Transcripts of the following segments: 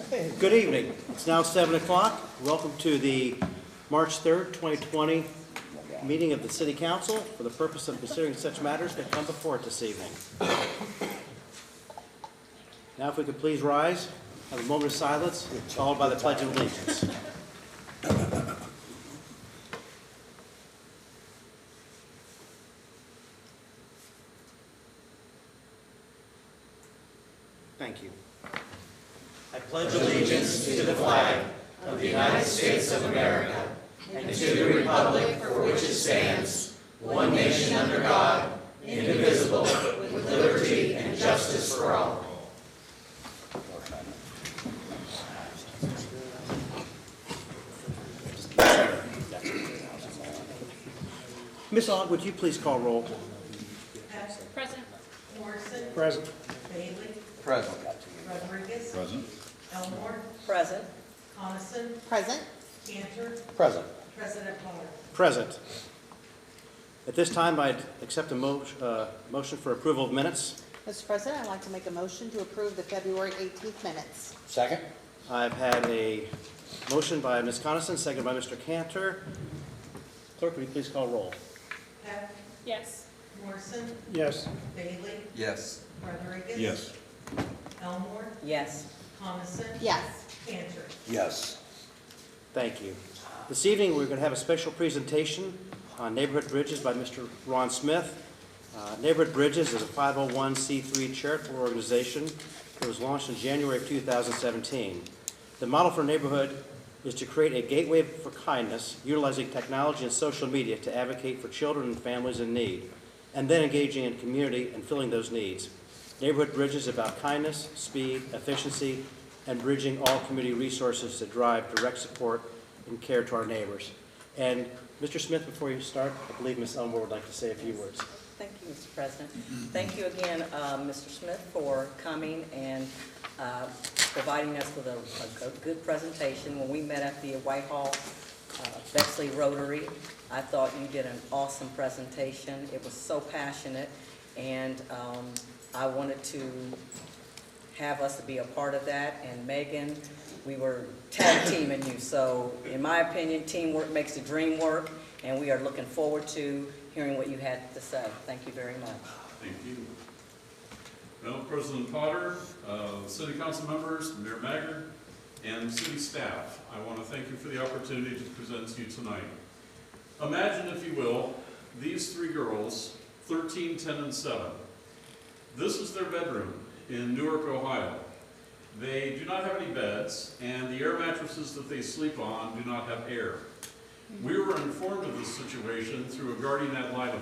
Good evening. It's now 7 o'clock. Welcome to the March 3rd, 2020 meeting of the City Council for the purpose of considering such matters that come before it this evening. Now if we could please rise, have a moment of silence, followed by the Pledge of Allegiance. Thank you. I pledge allegiance to the flag of the United States of America and to the republic for which it stands, one nation under God, indivisible, with liberty and justice for all. Ms. Aug, would you please call roll? Present. Morrison. Present. Bailey. Present. Rodriguez. Present. Elmore. Present. Coniston. Present. Cantor. Present. President Pollard. Present. At this time, I'd accept a motion for approval of minutes. Mr. President, I'd like to make a motion to approve the February 18th minutes. Second. I've had a motion by Ms. Coniston, seconded by Mr. Cantor. Clerk, would you please call roll? Heck. Yes. Morrison. Yes. Bailey. Yes. Rodriguez. Yes. Elmore. Yes. Coniston. Yes. Cantor. Yes. Thank you. This evening, we're going to have a special presentation on Neighborhood Bridges by Mr. Ron Smith. Neighborhood Bridges is a 501c3 charitable organization that was launched in January of 2017. The model for Neighborhood is to create a gateway for kindness, utilizing technology and social media to advocate for children and families in need, and then engaging in community and filling those needs. Neighborhood Bridges is about kindness, speed, efficiency, and bridging all community resources to drive direct support and care to our neighbors. And Mr. Smith, before you start, I believe Ms. Elmore would like to say a few words. Thank you, Mr. President. Thank you again, Mr. Smith, for coming and providing us with a good presentation. When we met at the Whitehall Bexley Rotary, I thought you did an awesome presentation. It was so passionate, and I wanted to have us to be a part of that. And Megan, we were tag teaming you. So in my opinion, teamwork makes the dream work, and we are looking forward to hearing what you had to say. Thank you very much. Thank you. Well, President Potter, City Council members, Mayor Maggard, and City staff, I want to thank you for the opportunity to present to you tonight. Imagine, if you will, these three girls, 13, 10, and 7. This is their bedroom in Newark, Ohio. They do not have any beds, and the air mattresses that they sleep on do not have air. We were informed of this situation through a guardian ad litem.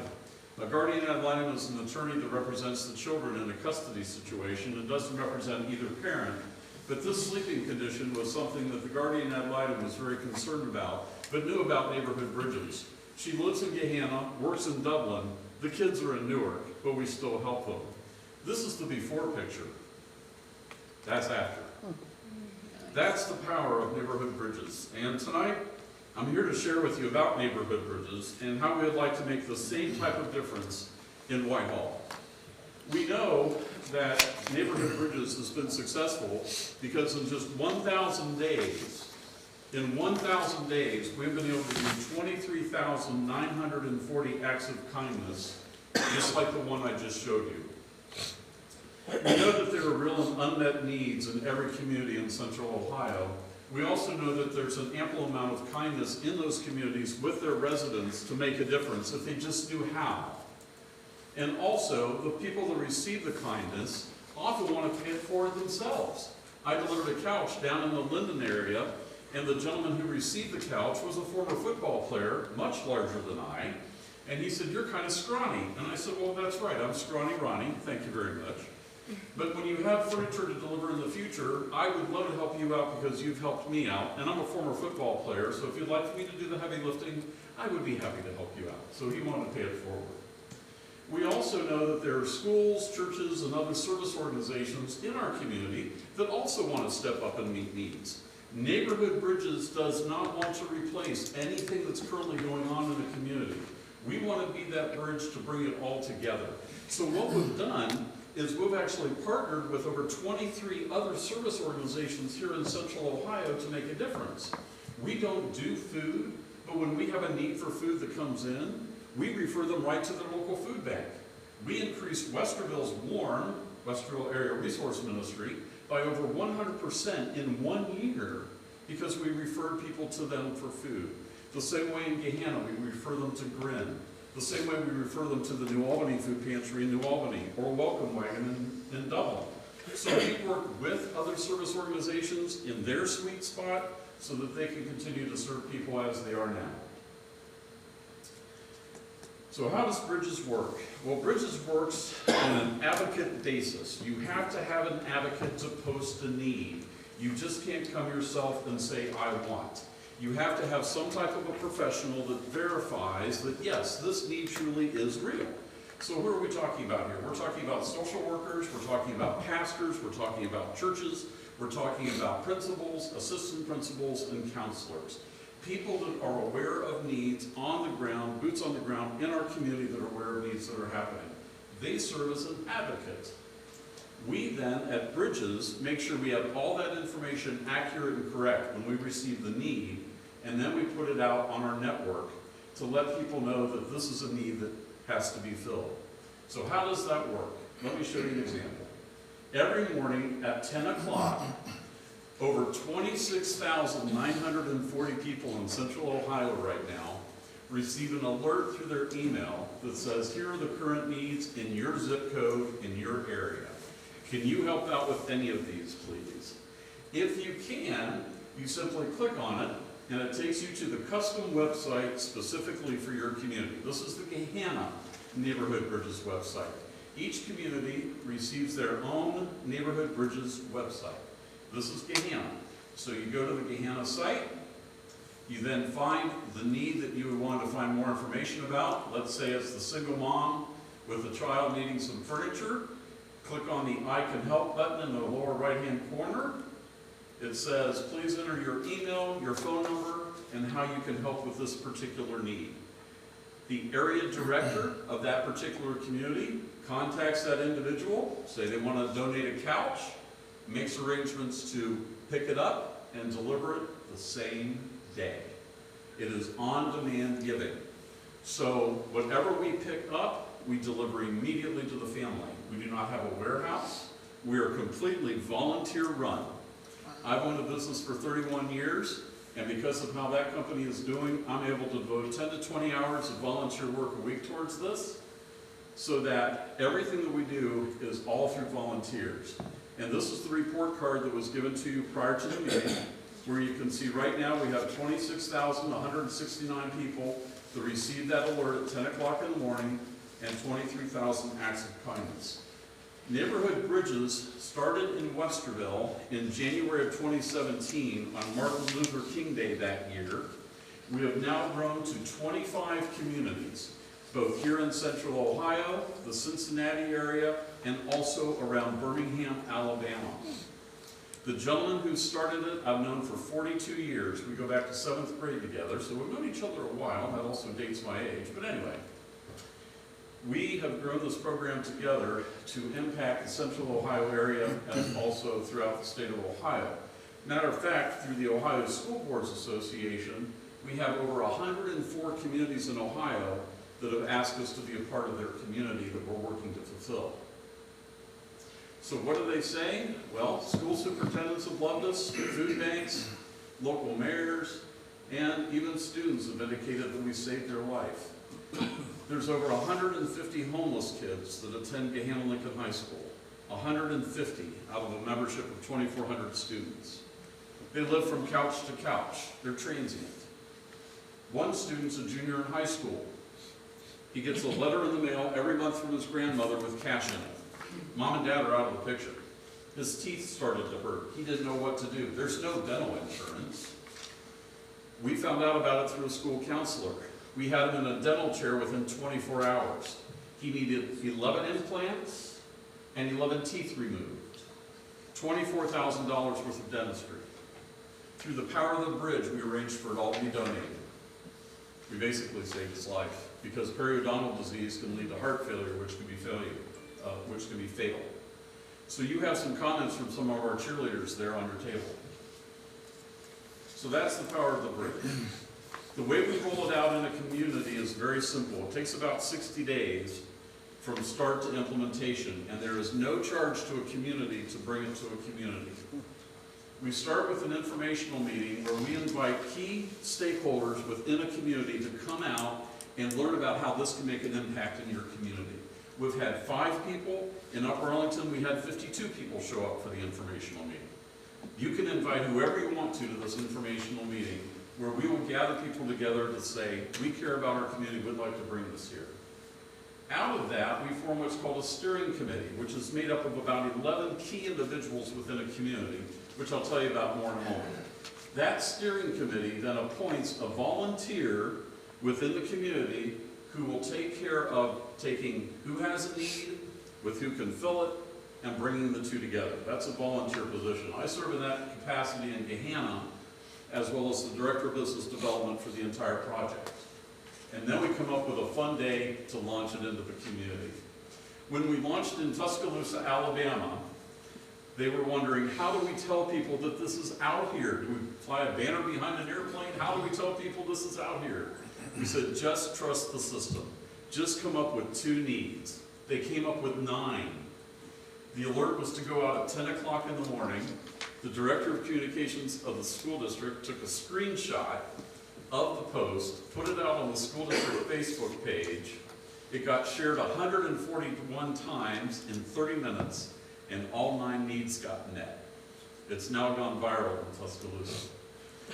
A guardian ad litem is an attorney that represents the children in a custody situation and doesn't represent either parent. But this sleeping condition was something that the guardian ad litem was very concerned about, but knew about Neighborhood Bridges. She lives in Gahanna, works in Dublin. The kids are in Newark, but we still help them. This is the before picture. That's after. That's the power of Neighborhood Bridges. And tonight, I'm here to share with you about Neighborhood Bridges and how we would like to make the same type of difference in Whitehall. We know that Neighborhood Bridges has been successful because in just 1,000 days, we've been able to do 23,940 acts of kindness, just like the one I just showed you. We know that there are real unmet needs in every community in Central Ohio. We also know that there's an ample amount of kindness in those communities with their residents to make a difference if they just knew how. And also, the people that receive the kindness often want to pay it forward themselves. I delivered a couch down in the Linden area, and the gentleman who received the couch was a former football player, much larger than I, and he said, "You're kind of scrawny." And I said, "Well, that's right, I'm scrawny Ronnie, thank you very much. But when you have furniture to deliver in the future, I would love to help you out because you've helped me out. And I'm a former football player, so if you'd like for me to do the heavy lifting, I would be happy to help you out." So he wanted to pay it forward. We also know that there are schools, churches, and other service organizations in our community that also want to step up and meet needs. Neighborhood Bridges does not want to replace anything that's currently going on in the community. We want to be that bridge to bring it all together. So what we've done is we've actually partnered with over 23 other service organizations here in Central Ohio to make a difference. We don't do food, but when we have a need for food that comes in, we refer them right to the local food bank. We increased Westerville's WARM, Westerville Area Resource Ministry, by over 100% in 1 year because we referred people to them for food. The same way in Gahanna, we refer them to Grin. The same way we refer them to the New Albany Food Pantry in New Albany, or Welcome Wagon in Dublin. So we work with other service organizations in their sweet spot so that they can continue to serve people as they are now. So how does Bridges work? Well, Bridges works on an advocate basis. You have to have an advocate to post a need. You just can't come yourself and say, I want. You have to have some type of a professional that verifies that, yes, this need truly is real. So who are we talking about here? We're talking about social workers, we're talking about pastors, we're talking about churches, we're talking about principals, assistant principals, and counselors. People that are aware of needs on the ground, boots on the ground in our community that are aware of needs that are happening. They serve as an advocate. We then, at Bridges, make sure we have all that information accurate and correct when we receive the need, and then we put it out on our network to let people know that this is a need that has to be filled. So how does that work? Let me show you an example. Every morning at 10 o'clock, over 26,940 people in Central Ohio right now receive an alert through their email that says, here are the current needs in your zip code in your area. Can you help out with any of these, please? If you can, you simply click on it, and it takes you to the custom website specifically for your community. This is the Gahanna Neighborhood Bridges website. Each community receives their own Neighborhood Bridges website. This is Gahanna. So you go to the Gahanna site, you then find the need that you would want to find more information about. Let's say it's the single mom with a child needing some furniture. Click on the I Can Help button in the lower right-hand corner. It says, please enter your email, your phone number, and how you can help with this particular need. The area director of that particular community contacts that individual, say they want to donate a couch, makes arrangements to pick it up and deliver it the same day. It is on-demand giving. So whatever we pick up, we deliver immediately to the family. We do not have a warehouse. We are completely volunteer run. I've owned a business for 31 years, and because of how that company is doing, I'm able to devote 10 to 20 hours of volunteer work a week towards this, so that everything that we do is all through volunteers. And this is the report card that was given to you prior to the meeting, where you can see right now we have 26,169 people that received that alert at 10 o'clock in the morning, and 23,000 acts of kindness. Neighborhood Bridges started in Westerville in January of 2017 on Martin Luther King Day that year. We have now grown to 25 communities, both here in Central Ohio, the Cincinnati area, and also around Birmingham, Alabama. The gentleman who started it, I've known for 42 years. We go back to 7th grade together, so we've known each other a while. That also dates my age, but anyway. We have grown this program together to impact the Central Ohio area and also throughout the state of Ohio. Matter of fact, through the Ohio School Boards Association, we have over 104 communities in Ohio that have asked us to be a part of their community that we're working to fulfill. So what are they saying? Well, school superintendents have loved us, food banks, local mayors, and even students have indicated that we saved their life. There's over 150 homeless kids that attend Gahanna Lincoln High School. 150 out of a membership of 2,400 students. They live from couch to couch. They're transient. One student's a junior in high school. He gets a letter in the mail every month from his grandmother with cash in it. Mom and dad are out of the picture. His teeth started to hurt. He didn't know what to do. There's no dental insurance. We found out about it through a school counselor. We had him in a dental chair within 24 hours. He needed 11 implants and 11 teeth removed. $24,000 worth of dentistry. Through the power of the bridge, we arranged for it all to be donated. We basically saved his life because periodontal disease can lead to heart failure, which can be which can be fatal. So you have some comments from some of our cheerleaders there on your table. So that's the power of the bridge. The way we roll it out in a community is very simple. It takes about 60 days from start to implementation, and there is no charge to a community to bring it to a community. We start with an informational meeting where we invite key stakeholders within a community to come out and learn about how this can make an impact in your community. We've had 5 people. In Upper Arlington, we had 52 people show up for the informational meeting. You can invite whoever you want to this informational meeting where we will gather people together to say, we care about our community, we'd like to bring this here. Out of that, we form what's called a steering committee, which is made up of about 11 key individuals within a community, which I'll tell you about more in a moment. That steering committee then appoints a volunteer within the community who will take care of taking who has a need, with who can fill it, and bringing the two together. That's a volunteer position. I serve in that capacity in Gahanna, as well as the Director of Business Development for the entire project. And then we come up with a fun day to launch it into the community. When we launched in Tuscaloosa, Alabama, they were wondering, how do we tell people that this is out here? Do we fly a banner behind an airplane? How do we tell people this is out here? We said, just trust the system. Just come up with 2 needs. They came up with 9. The alert was to go out at 10 o'clock in the morning. The Director of Communications of the school district took a screenshot of the post, put it out on the school district Facebook page. It got shared 141 times in 30 minutes, and all 9 needs got met. It's now gone viral in Tuscaloosa.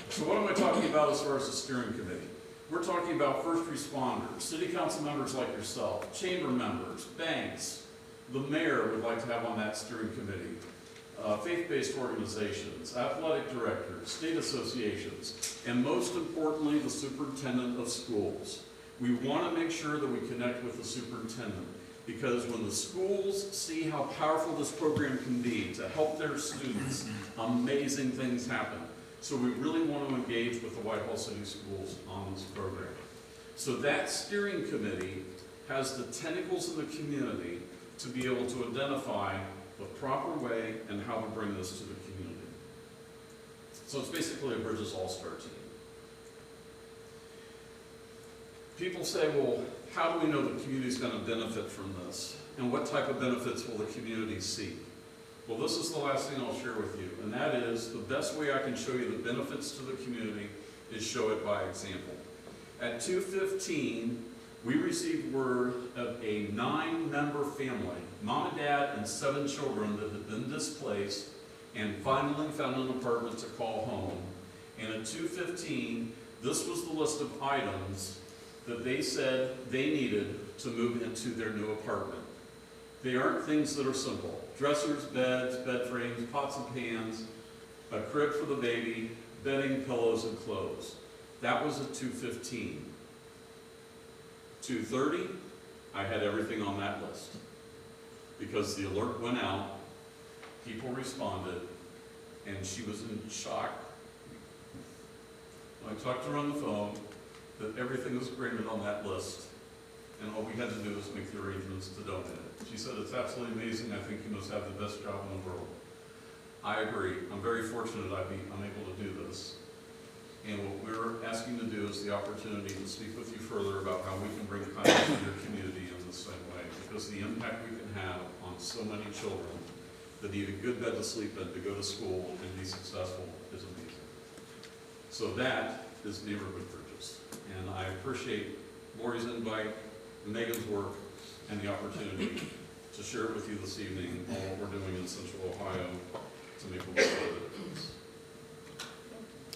So what am I talking about as far as the steering committee? We're talking about first responders, city council members like yourself, chamber members, banks. The mayor would like to have on that steering committee. Faith-based organizations, athletic directors, state associations, and most importantly, the superintendent of schools. We want to make sure that we connect with the superintendent, because when the schools see how powerful this program can be to help their students, amazing things happen. So we really want to engage with the Whitehall City Schools on this program. So that steering committee has the tentacles in the community to be able to identify the proper way and how to bring this to the community. So it's basically a Bridges All-Star team. People say, well, how do we know the community is going to benefit from this? And what type of benefits will the community see? Well, this is the last thing I'll share with you, and that is the best way I can show you the benefits to the community is show it by example. At 2:15, we received word of a 9-member family, mom and dad and 7 children that had been displaced and finally found an apartment to call home. And at 2:15, this was the list of items that they said they needed to move into their new apartment. They aren't things that are simple. Dressers, beds, bed frames, pots and pans, a crib for the baby, bedding, pillows, and clothes. That was at 2:15. 2:30, I had everything on that list. Because the alert went out, people responded, and she was in shock. I talked to her on the phone that everything was graded on that list, and all we had to do was make the arrangements to donate it. She said, it's absolutely amazing. I think you must have the best job in the world. I agree. I'm very fortunate I'm able to do this. And what we're asking to do is the opportunity to speak with you further about how we can bring kindness to your community in the same way, because the impact we can have on so many children that need a good bed to sleep in, to go to school, and be successful is amazing. So that is Neighborhood Bridges. And I appreciate Lori's invite, Megan's work, and the opportunity to share it with you this evening on what we're doing in Central Ohio to make a little bit of a difference.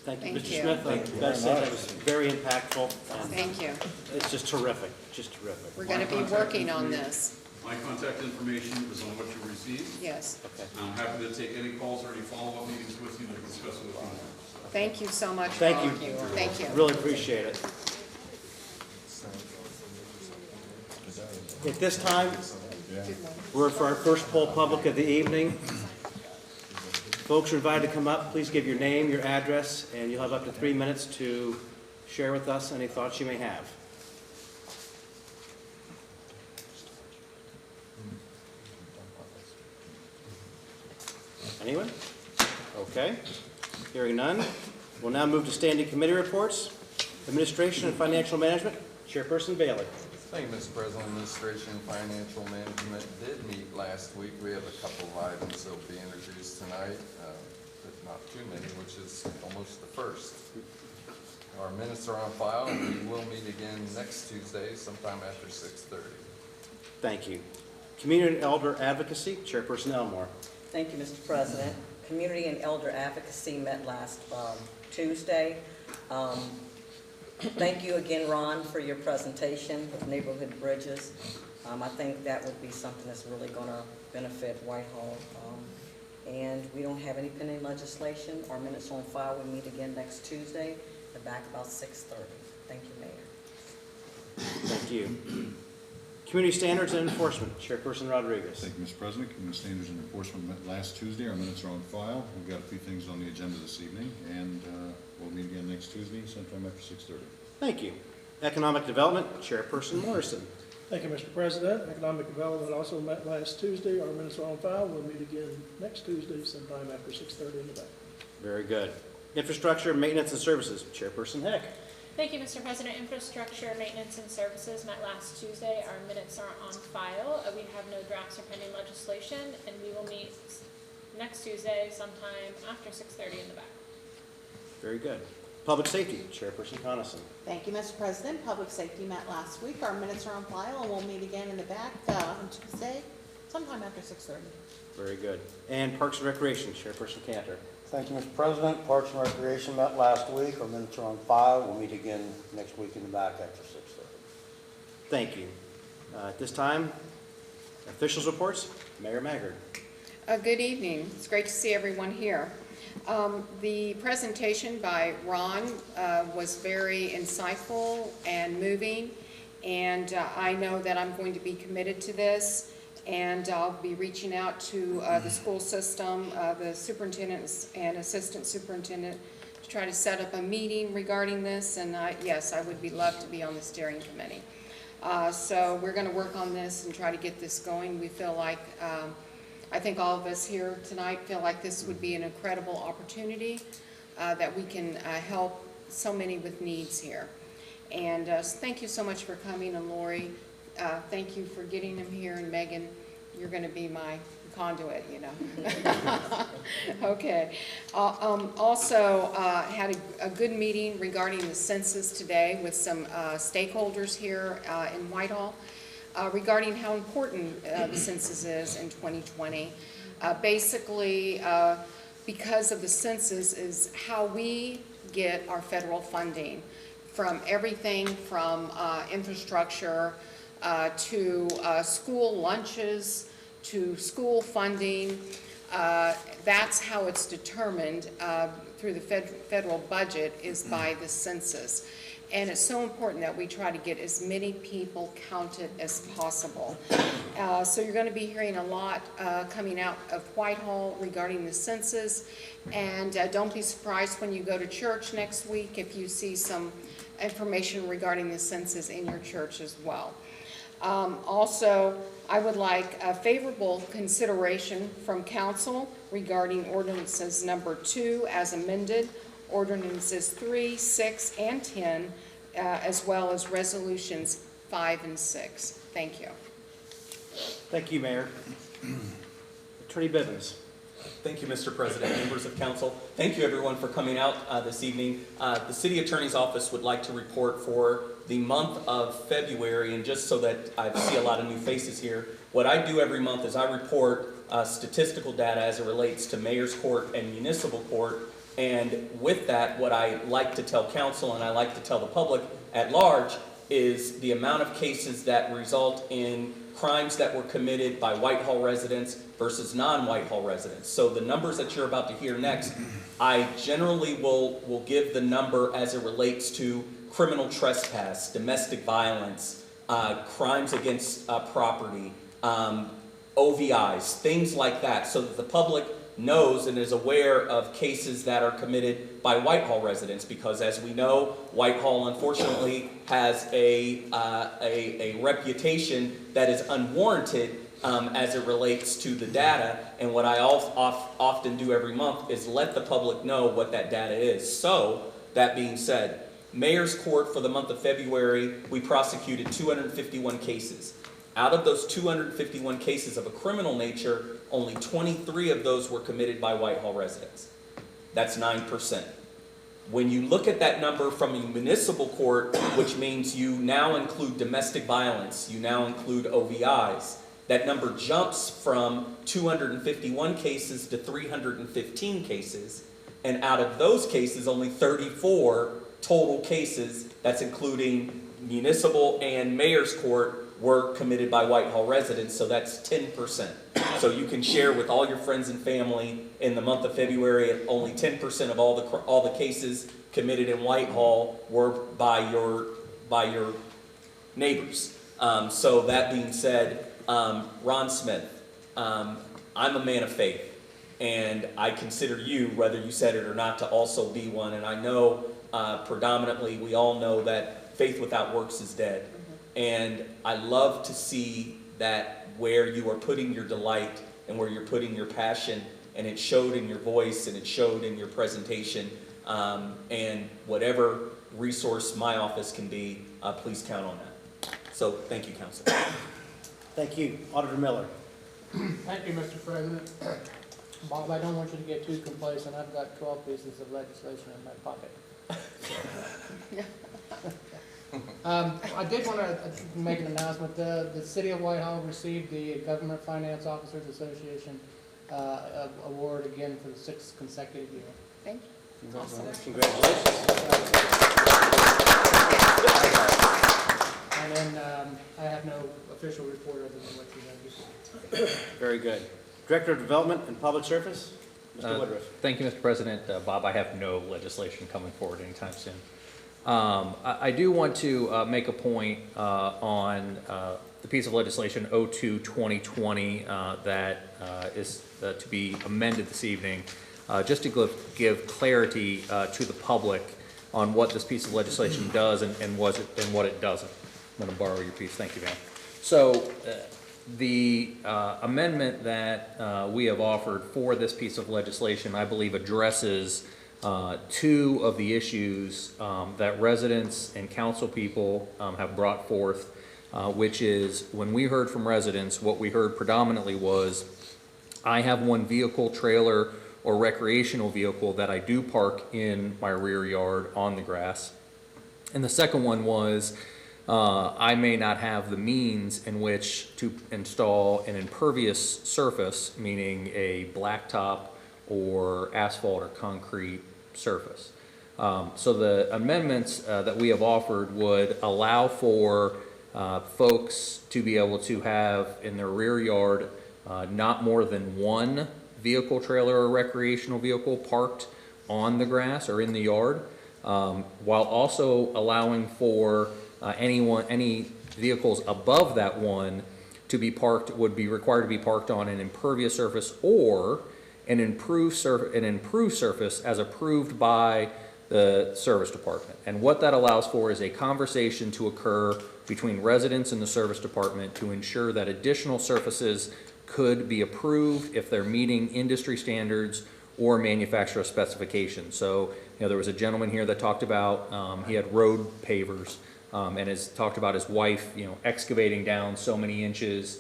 Thank you, Thank Mr. you. Smith. Thank you That very much. was very impactful. And Thank you. it's just terrific, just terrific. We're going to be working on this. My contact information is on what you received. Yes. Okay. I'm happy to take any calls or any follow-up meetings with you to discuss it with you more. Thank you so much for Thank all you. of you. Thank you. Really appreciate it. At this time, we're for our first poll public of the evening. Folks are invited to come up. Please give your name, your address, and you'll have up to 3 minutes to share with us any thoughts you may have. Anyone? Okay. Hearing none. We'll now move to standing committee reports. Administration and Financial Management, Chairperson Bailey. Thank you, Mr. President. Administration and Financial Management did meet last week. We have a couple of items that will be introduced tonight, but not too many, which is almost the first. Our minutes are on file, and we will meet again next Tuesday, sometime after 6:30. Thank you. Community and Elder Advocacy, Chairperson Elmore. Thank you, Mr. President. Community and Elder Advocacy met last Tuesday. Thank you again, Ron, for your presentation of neighborhood bridges. I think that would be something that's really going to benefit Whitehall. And we don't have any pending legislation. Our minutes are on file. We meet again next Tuesday. They're back about 6:30. Thank you, Mayor. Thank you. Community Standards and Enforcement, Chairperson Rodriguez. Thank you, Mr. President. Community Standards and Enforcement met last Tuesday. Our minutes are on file. We've got a few things on the agenda this evening, and we'll meet again next Tuesday sometime after 6:30. Thank you. Economic Development, Chairperson Morrison. Thank you, Mr. President. Economic Development also met last Tuesday. Our minutes are on file. We'll meet again next Tuesday sometime after 6:30 in the back. Very good. Infrastructure, Maintenance, and Services, Chairperson Heck. Thank you, Mr. President. Infrastructure, Maintenance, and Services met last Tuesday. Our minutes are on file. We have no drafts or pending legislation, and we will meet next Tuesday sometime after 6:30 in the back. Very good. Public Safety, Chairperson Coniston. Thank you, Mr. President. Public Safety met last week. Our minutes are on file, and we'll meet again in the back on Tuesday, sometime after 6:30. Very good. And Parks and Recreation, Chairperson Cantor. Thank you, Mr. President. Parks and Recreation met last week. Our minutes are on file. We'll meet again next week in the back after 6:30. Thank you. At this time, officials' reports, Mayor Maggard. Good evening. It's great to see everyone here. The presentation by Ron was very insightful and moving, and I know that I'm going to be committed to this, and I'll be reaching out to the school system, the superintendent and assistant superintendent, to try to set up a meeting regarding this, and yes, I would love to be on the steering committee. So we're going to work on this and try to get this going. We feel like I think all of us here tonight feel like this would be an incredible opportunity that we can help so many with needs here. And thank you so much for coming, and Lori, thank you for getting him here, and Megan, you're going to be my conduit, you know. Okay. Also had a good meeting regarding the census today with some stakeholders here in Whitehall. Regarding how important the census is in 2020. Basically, because of the census is how we get our federal funding from everything from infrastructure to school lunches to school funding. That's how it's determined through the federal budget is by the census. And it's so important that we try to get as many people counted as possible. So you're going to be hearing a lot coming out of Whitehall regarding the census. And don't be surprised when you go to church next week if you see some information regarding the census in your church as well. Also, I would like a favorable consideration from council regarding ordinances number 2 as amended, ordinances 3, 6, and 10, as well as resolutions 5 and 6. Thank you. Thank you, Mayor. Attorney Bivens. Thank you, Mr. President, members of council. Thank you, everyone, for coming out this evening. The City Attorney's Office would like to report for the month of February, and just so that I see a lot of new faces here, what I do every month is I report statistical data as it relates to Mayor's Court and Municipal Court. And with that, what I like to tell council and I like to tell the public at large is the amount of cases that result in crimes that were committed by Whitehall residents versus non-Whitehall residents. So the numbers that you're about to hear next, I generally will give the number as it relates to criminal trespass, domestic violence, crimes against property, OVIs, things like that, so that the public knows and is aware of cases that are committed by Whitehall residents, because as we know, Whitehall unfortunately has a reputation that is unwarranted as it relates to the data. And what I often do every month is let the public know what that data is. So, that being said, Mayor's Court for the month of February, we prosecuted 251 cases. Out of those 251 cases of a criminal nature, only 23 of those were committed by Whitehall residents. That's 9%. When you look at that number from a municipal court, which means you now include domestic violence, you now include OVIs, that number jumps from 251 cases to 315 cases. And out of those cases, only 34 total cases, that's including municipal and mayor's court, were committed by Whitehall residents, so that's 10%. So you can share with all your friends and family in the month of February, only 10% of all the cases committed in Whitehall were by your neighbors. So that being said, Ron Smith, I'm a man of faith, and I consider you, whether you said it or not, to also be one. And I know predominantly we all know that faith without works is dead. And I love to see that where you are putting your delight and where you're putting your passion, and it showed in your voice and it showed in your presentation. And whatever resource my office can be, please count on that. So thank you, Council. Thank you. Auditor Miller. Thank you, Mr. President. Bob, I don't want you to get too complacent. I've got 12 pieces of legislation in my pocket. I did want to make an announcement. The City of Whitehall received the Government Finance Officers Association award again for the 6th consecutive year. Thank you. Awesome. Congratulations. And then I have no official report other than what you have. Very good. Director of Development and Public Service, Mr. Woodruff. Thank you, Mr. President. Bob, I have no legislation coming forward anytime soon. I do want to make a point on the piece of legislation 02-2020 that is to be amended this evening, just to give clarity to the public on what this piece of legislation does and what it doesn't. I'm going to borrow your piece. Thank you, ma'am. So the amendment that we have offered for this piece of legislation, I believe, addresses two of the issues that residents and council people have brought forth, which is when we heard from residents, what we heard predominantly was, I have one vehicle, trailer, or recreational vehicle that I do park in my rear yard on the grass. And the second one was, I may not have the means in which to install an impervious surface, meaning a blacktop or asphalt or concrete surface. So the amendments that we have offered would allow for folks to be able to have in their rear yard not more than one vehicle, trailer, or recreational vehicle parked on the grass or in the yard, while also allowing for any vehicles above that one to be parked, would be required to be parked on an impervious surface or an improved surface as approved by the service department. And what that allows for is a conversation to occur between residents and the service department to ensure that additional surfaces could be approved if they're meeting industry standards or manufacturer specifications. So, there was a gentleman here that talked about, he had road pavers, and has talked about his wife, excavating down so many inches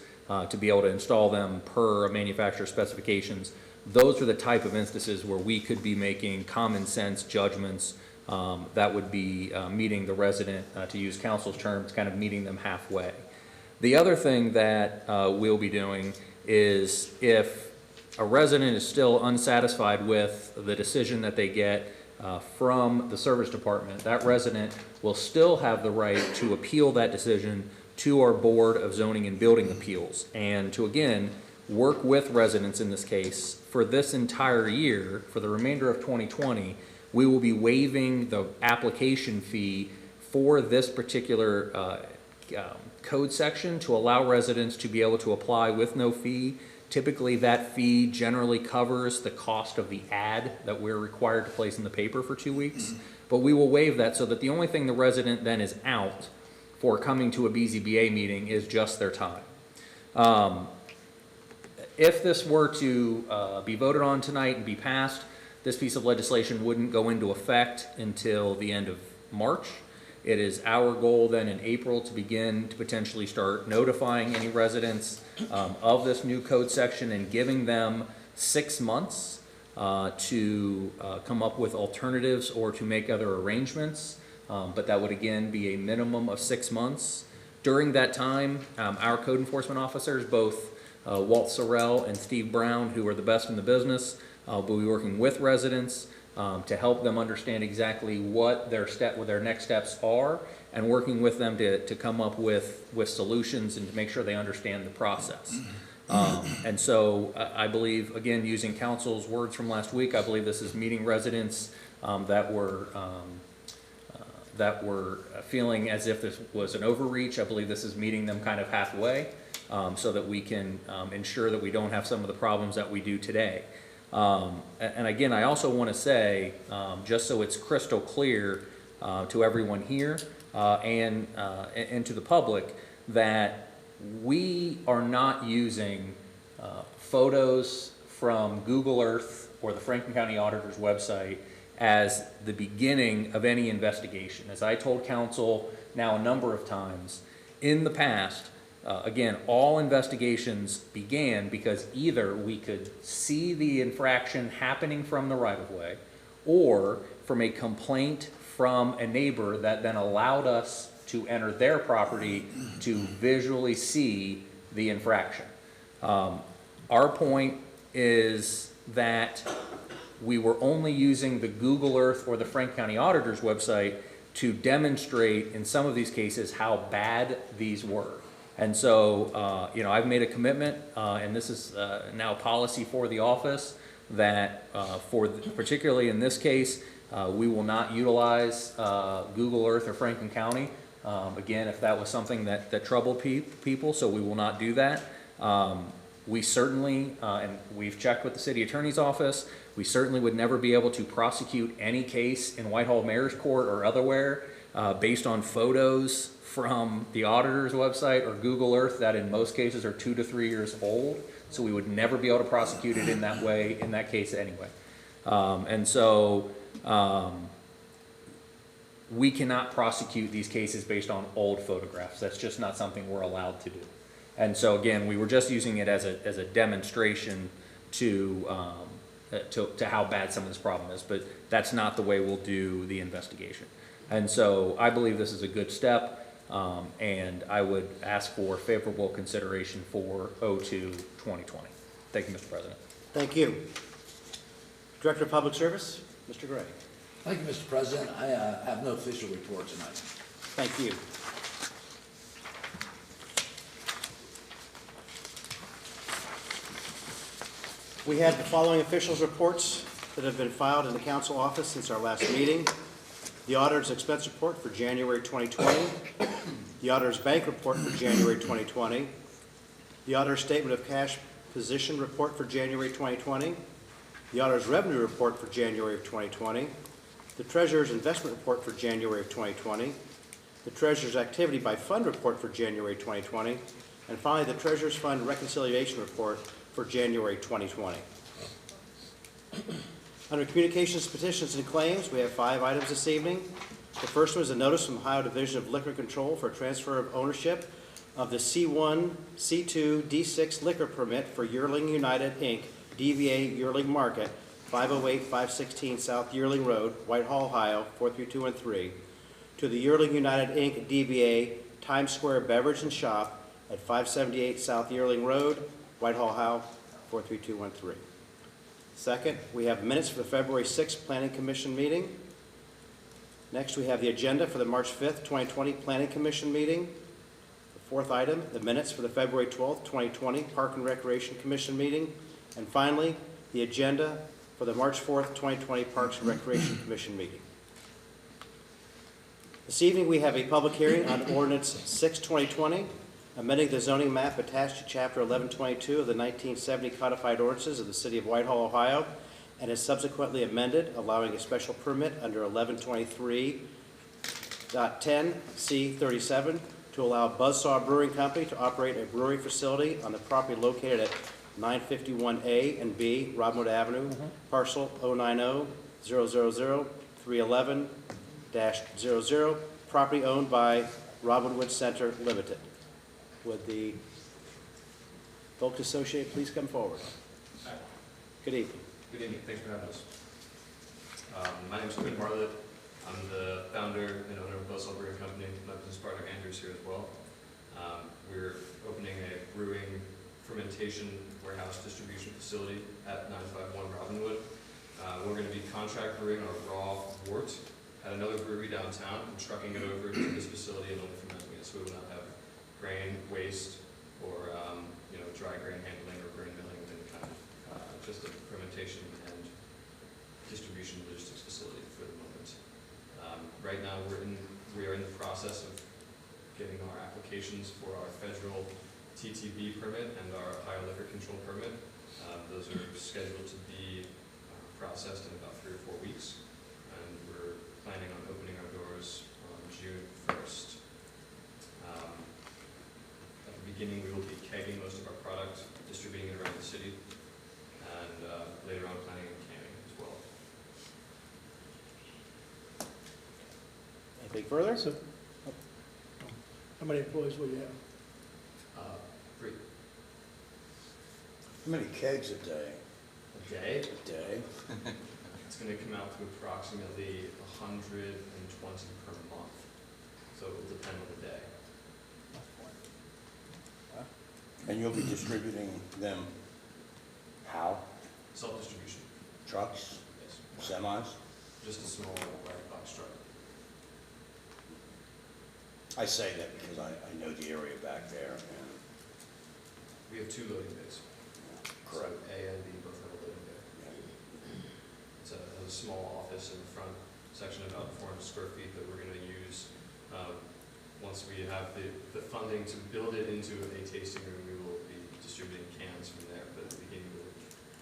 to be able to install them per manufacturer specifications. Those are the type of instances where we could be making common sense judgments that would be meeting the resident, to use council's terms, kind of meeting them halfway. The other thing that we'll be doing is if a resident is still unsatisfied with the decision that they get from the service department, that resident will still have the right to appeal that decision to our Board of Zoning and Building Appeals, and to again work with residents in this case. For this entire year, for the remainder of 2020, we will be waiving the application fee for this particular code section to allow residents to be able to apply with no fee. Typically, that fee generally covers the cost of the ad that we're required to place in the paper for 2 weeks, but we will waive that so that the only thing the resident then is out for coming to a BZBA meeting is just their time. if this were to be voted on tonight and be passed, this piece of legislation wouldn't go into effect until the end of March. It is our goal then in April to begin to potentially start notifying any residents of this new code section and giving them 6 months to come up with alternatives or to make other arrangements. But that would again be a minimum of 6 months. During that time, our code enforcement officers, both Walt Sorrell and Steve Brown, who are the best in the business, will be working with residents to help them understand exactly what their next steps are, and working with them to come up with solutions and to make sure they understand the process. And so I believe, again, using council's words from last week, I believe this is meeting residents that were feeling as if this was an overreach. I believe this is meeting them kind of halfway, so that we can ensure that we don't have some of the problems that we do today. And again, I also want to say, just so it's crystal clear to everyone here and to the public, that we are not using photos from Google Earth or the Franklin County Auditor's website as the beginning of any investigation. As I told council now a number of times, in the past, again, all investigations began because either we could see the infraction happening from the right-of-way or from a complaint from a neighbor that then allowed us to enter their property to visually see the infraction. Our point is that we were only using the Google Earth or the Franklin County Auditor's website to demonstrate in some of these cases how bad these were. And so, you know, I've made a commitment, and this is now policy for the office, that particularly in this case, we will not utilize Google Earth or Franklin County. Again, if that was something that troubled people, so we will not do that. We certainly, and we've checked with the city attorney's office, we certainly would never be able to prosecute any case in Whitehall Mayor's Court or otherwhere based on photos from the auditor's website or Google Earth that in most cases are 2 to 3 years old. So we would never be able to prosecute it in that way, in that case anyway. And so we cannot prosecute these cases based on old photographs. That's just not something we're allowed to do. And so again, we were just using it as a demonstration to how bad some of this problem is, but that's not the way we'll do the investigation. And so I believe this is a good step. And I would ask for favorable consideration for 02-2020. Thank you, Mr. President. Thank you. Director of Public Service, Mr. Gray. Thank you, Mr. President. I have no official report tonight. Thank you. We have the following officials' reports that have been filed in the council office since our last meeting. The auditor's expense report for January 2020, the auditor's bank report for January 2020, the auditor's statement of cash position report for January 2020, the auditor's revenue report for January of 2020, the treasurer's investment report for January of 2020, the treasurer's activity by fund report for January 2020, and finally the treasurer's fund reconciliation report for January 2020. Under Communications, Petitions, and Claims, we have 5 items this evening. The first one is a notice from Ohio Division of Liquor Control for transfer of ownership of the C1, C2, D6 liquor permit for Yearling United, Inc., DBA Yearling Market, 508-516 South Yearling Road, Whitehall, Ohio, 43213, to the Yearling United, Inc., DBA Times Square Beverage and Shop at 578 South Yearling Road, Whitehall, Ohio, 43213. Second, we have minutes for the February 6th Planning Commission meeting. Next, we have the agenda for the March 5th, 2020 Planning Commission meeting. The fourth item, the minutes for the February 12th, 2020 Park and Recreation Commission meeting. And finally, the agenda for the March 4th, 2020 Parks and Recreation Commission meeting. This evening, we have a public hearing on Ordinance 6/2020, amending the zoning map attached to Chapter 1122 of the 1970 Codified Ordinances of the City of Whitehall, Ohio, and is subsequently amended, allowing a special permit under 1123.10C37 to allow Buzzsaw Brewing Company to operate a brewery facility on the property located at 951A and B, Robinwood Avenue, parcel 090-000-311-00, property owned by Robinwood Center Limited. Would the folks associated please come forward? Good evening. Good evening, thanks for having us. My name is Quinn Bartlett. I'm the founder and owner of Boswell Brewing Company. My business partner Andrew's here as well. We're opening a brewing, fermentation, warehouse distribution facility at 951 Robinwood. We're going to be contract brewing our raw wort at another brewery downtown and trucking it over to this facility and only fermenting it, so we will not have grain waste or dry grain handling or grain milling of any kind. Just a fermentation and distribution logistics facility for the moment. Right now we are in the process of getting our applications for our federal TTB permit and our Ohio liquor control permit. Those are scheduled to be processed in about 3 or 4 weeks, and we're planning on opening our doors on June 1st. At the beginning, we will be kegging most of our product, distributing it around the city, and later on planning on canning as well. Anything further? So, how many employees will you have? 3 How many kegs a day? a day. A day? It's going to come out to approximately 120 per month, so it will depend on the day. And you'll be distributing them how? Self-distribution, Trucks? yes. Semis? Just a small white box truck. I say that because I know the area back there and. We have 2 loading bays. Correct. So A and B both have a loading bay. It's a small office in the front section, about 400 square feet, that we're going to use. Once we have the funding to build it into a tasting room, we will be distributing cans from there, but at the beginning we'll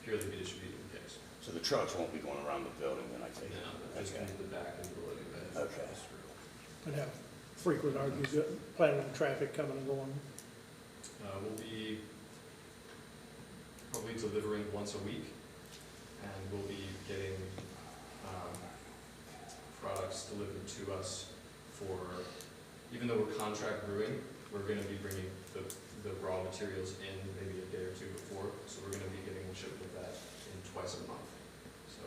purely be distributing kegs. So the trucks won't be going around the building then, I think? No, just Okay. into the back into the loading bay. Okay. And how frequent are you planning on traffic coming and going? We'll be probably delivering once a week, and we'll be getting products delivered to us for, even though we're contract brewing, we're going to be bringing the raw materials in maybe a day or 2 before, so we're going to be getting a shipment of that in twice a month. So,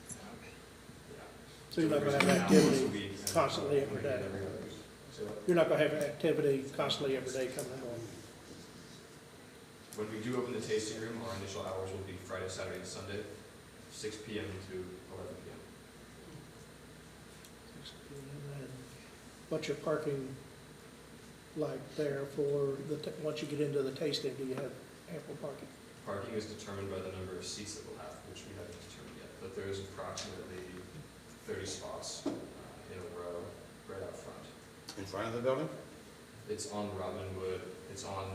yeah. So you're not gonna have Delivers now once a activity week, and constantly every maybe day? every other week. So You're not gonna have activity constantly every day coming and going? when we do open the tasting room, our initial hours will be Friday, Saturday, and Sunday, 6 p.m. to 11 p.m. And what's your parking like there for once you get into the tasting, do you have ample parking? Parking is determined by the number of seats that we'll have, which we haven't determined yet, but there is approximately 30 spots in a row right out front. In front of the building? It's on Robinwood, it's on,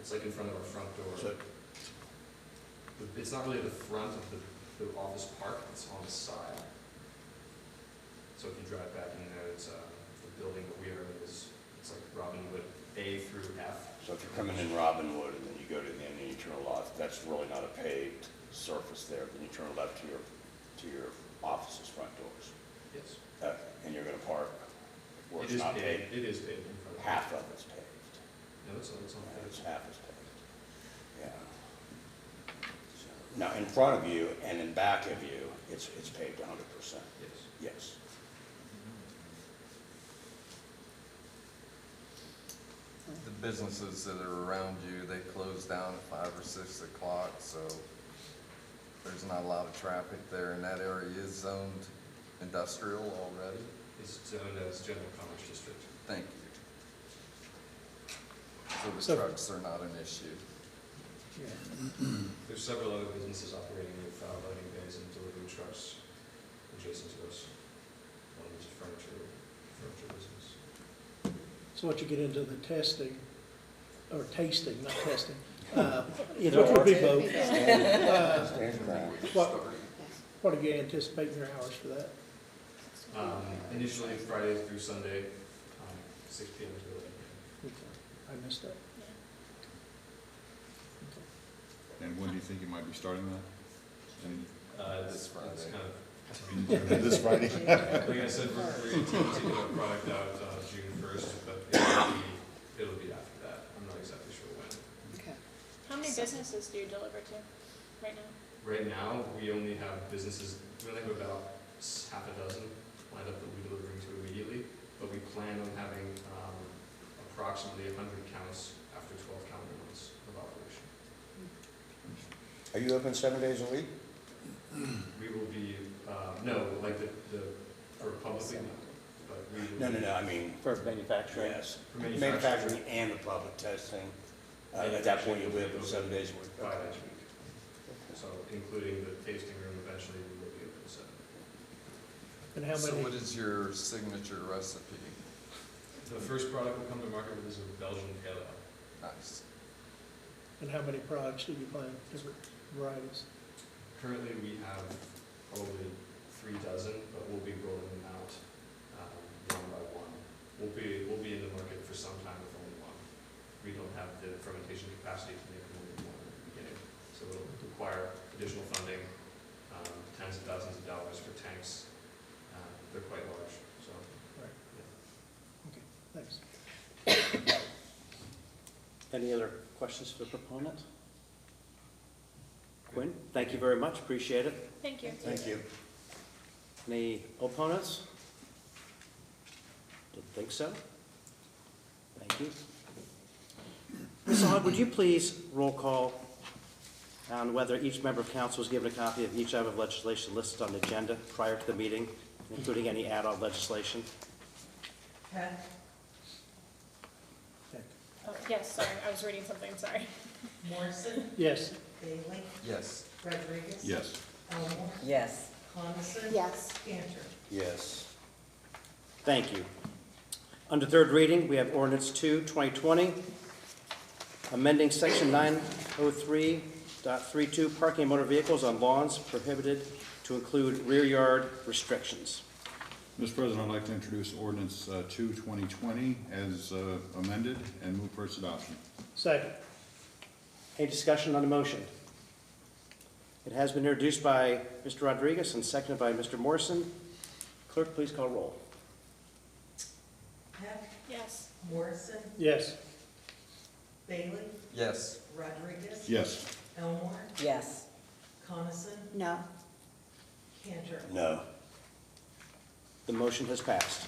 it's like in front of our front door. So, It's not really the front of the office park, it's on the side. So if you drive back in there, it's the building that we are in is, it's like Robinwood A through F. so if you're coming in Robinwood and then you go to the end and you turn left, that's really not a paved surface there, then you turn left to your office's front doors. Yes. And you're gonna park where It it's is not paved, paved? it is paved in front of. Half of it's paved. No, it's on It's paved. half is paved. Yeah. So, now, in front of you and in back of you, it's paved 100%? Yes. Yes. The businesses that are around you, they close down at 5 or 6 o'clock, so there's not a lot of traffic there, and that area is zoned industrial already. It's zoned as general commerce district. Thank you. So the So- trucks are not an issue. There's several other businesses operating with loading bays and delivery trucks adjacent to us. One is a furniture business. So once you get into the testing, or tasting, not testing, Either which would be or. both, Stand ground. what are you anticipating your hours for that? Initially Friday through Sunday, 6 p.m. to 11 p.m. Okay, I missed that. And when do you think you might be starting that? And This Friday. It's kind of this Friday? like I said, we're intending to get our product out June 1st, but it'll be after that. I'm not exactly sure when. Okay. How many businesses do you deliver to right now? Right now, we only have businesses, we only have about half a dozen lined up that we're delivering to immediately, but we plan on having approximately 100 counts after 12 calendar months of operation. Are you open 7 days a week? We will be, no, like for publicly, no, but we will. No, I mean, For manufacturing? yes. For manufacturing. And the public testing. At that point, you'll be open 7 days a week. 5 days a week. So including the tasting room, eventually we will be open 7. And how So many, what is your signature recipe? The first product we'll come to market with is a Belgian pale ale. Nice. and how many products do you plan, different varieties? Currently, we have probably 3 dozen, but we'll be rolling them out one by one. We'll be in the market for some time with only one. We don't have the fermentation capacity to make more than one at the beginning, so it'll require additional funding, tens of thousands of dollars for tanks. They're quite large, so. Thanks. Any other questions for the proponent? Quinn, thank you very much, appreciate it. Thank you. Thank you. Any opponents? Didn't think so. Thank you. Ms. Aug, would you please roll call on whether each member of council was given a copy of each item of legislation listed on the agenda prior to the meeting, including any add-on legislation? Heck, Oh, yes, sorry, I was reading something, sorry. Morrison, Yes. Bailey, Yes. Rodriguez. Yes. Elmore, Yes. Coniston. Yes. Cantor. Yes. Thank you. Under third reading, we have ordinance 2, 2020, amending section 903.32, parking of motor vehicles on lawns prohibited to include rear yard restrictions. Mr. President, I'd like to introduce ordinance 2, 2020 as amended and move for its adoption. Second. Any discussion on the motion? It has been introduced by Mr. Rodriguez and seconded by Mr. Morrison. Clerk, please call roll. Heck, Yes. Morrison, Yes. Bailey, Yes. Rodriguez. Yes. Elmore, Yes. Coniston, No. Cantor. No. The motion has passed.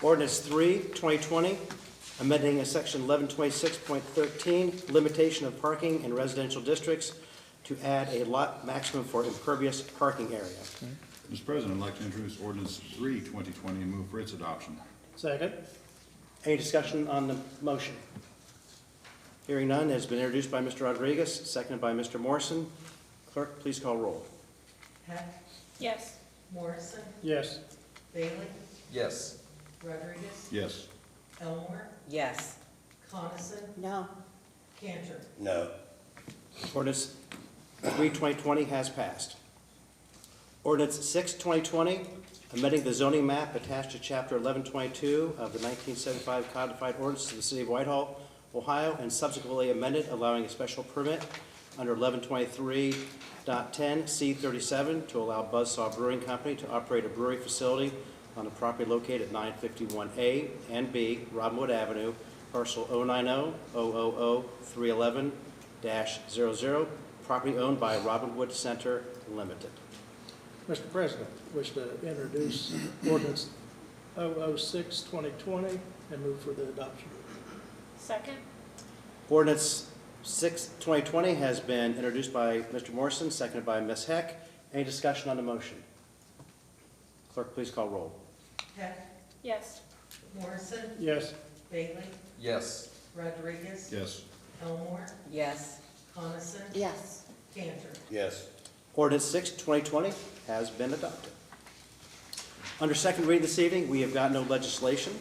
Ordinance 3, 2020, amending a section 1126.13, limitation of parking in residential districts to add a lot maximum for impervious parking area. Mr. President, I'd like to introduce ordinance 3, 2020 and move for its adoption. Second. Any discussion on the motion? Hearing none, it has been introduced by Mr. Rodriguez, seconded by Mr. Morrison. Clerk, please call roll. Heck, Yes. Morrison, Yes. Bailey, Yes. Rodriguez. Yes. Elmore, Yes. Coniston, No. Cantor. No. Ordinance 3, 2020 has passed. Ordinance 6, 2020, amending the zoning map attached to Chapter 1122 of the 1975 Codified Ordinance to the City of Whitehall, Ohio, and subsequently amended, allowing a special permit under 1123.10 C37 to allow Buzzsaw Brewing Company to operate a brewery facility on the property located at 951A and B Robinwood Avenue, parcel 090-000-311-00, property owned by Robinwood Center Limited. Mr. President, wish to introduce ordinance 006, 2020 and move for the adoption. Second? Ordinance 6, 2020 has been introduced by Mr. Morrison, seconded by Ms. Heck. Any discussion on the motion? Clerk, please call roll. Heck, Yes. Morrison, Yes. Bailey, Yes. Rodriguez. Yes. Elmore, Yes. Coniston. Yes. Cantor. Yes. Ordinance 6, 2020 has been adopted. Under second reading this evening, we have got no legislation.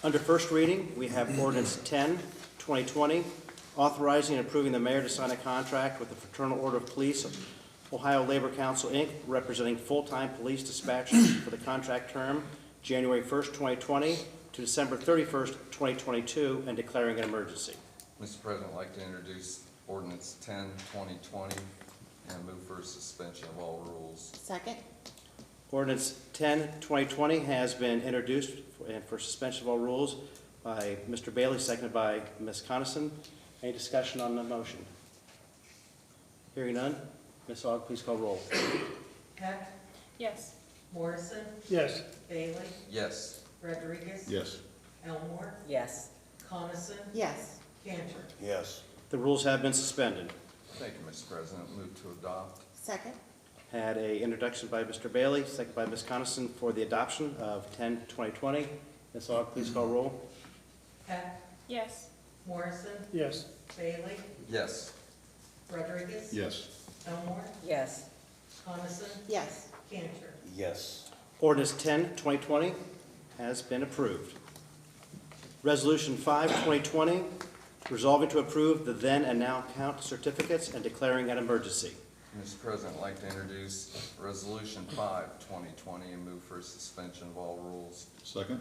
Under first reading, we have ordinance 10, 2020, authorizing and approving the mayor to sign a contract with the Fraternal Order of Police of Ohio Labor Council, Inc., representing full-time police dispatchers for the contract term January 1st, 2020 to December 31st, 2022, and declaring an emergency. Mr. President, I'd like to introduce ordinance 10/2020 and move for suspension of all rules. Second? Ordinance 10/2020 has been introduced and for suspension of all rules by Mr. Bailey, seconded by Ms. Coniston. Any discussion on the motion? Hearing none, Ms. Aug, please call roll. Heck, Yes. Morrison, Yes. Bailey, Yes. Rodriguez. Yes. Elmore, Yes. Coniston, Yes. Cantor. Yes. The rules have been suspended. Thank you, Mr. President. Move to adopt. Second? Had a introduction by Mr. Bailey, seconded by Ms. Coniston for the adoption of 10/2020. Ms. Aug, please call roll. Heck, Yes. Morrison, Yes. Bailey, Yes. Rodriguez. Yes. Elmore, Yes. Coniston, Yes. Cantor. Yes. Ordinance 10/2020 has been approved. Resolution 5/2020, resolving to approve the then and now count certificates and declaring an emergency. Mr. President, I'd like to introduce resolution 5/2020 and move for suspension of all rules. Second?